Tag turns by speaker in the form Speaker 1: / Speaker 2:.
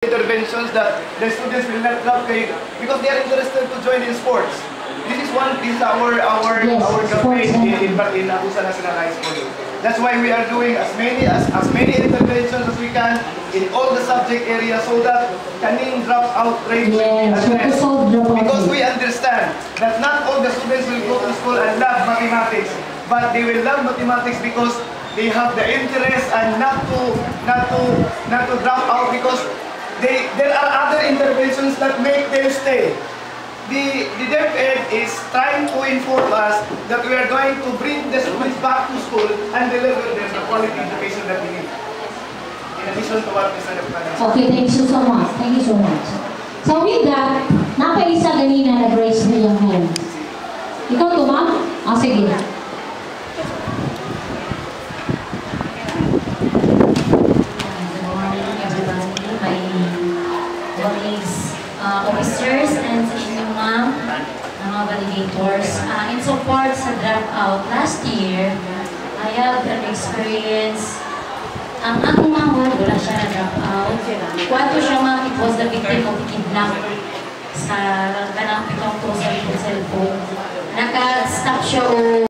Speaker 1: interventions that the students will not drop because they are interested to join in sports. This is our campaign in Agusan National High School. That's why we are doing as many interventions as we can in all the subject areas so that kaning dropout rate will be addressed. Because we understand that not all the students will go to school and love mathematics, but they will love mathematics because they have the interest and not to drop out because there are other interventions that make them stay. The DepEd is trying to inform us that we are going to bring the students back to school and deliver them the quality education that we need. In addition to what Mr. Deputy.
Speaker 2: Okay, thank you so much. Thank you so much. So with that, napaisa ganina nag-raise na yung hand. Ikaw to, ma'am? Sige.
Speaker 3: Good morning, everybody. My colleagues, officers, and sa inyong mga validators. In support sa dropout last year, I have an experience. Ang akong mahal, wala siya na dropout. Kwato siya it was the victim of kidnap sa kanang pitong to sa cellphone. Naka-stop siya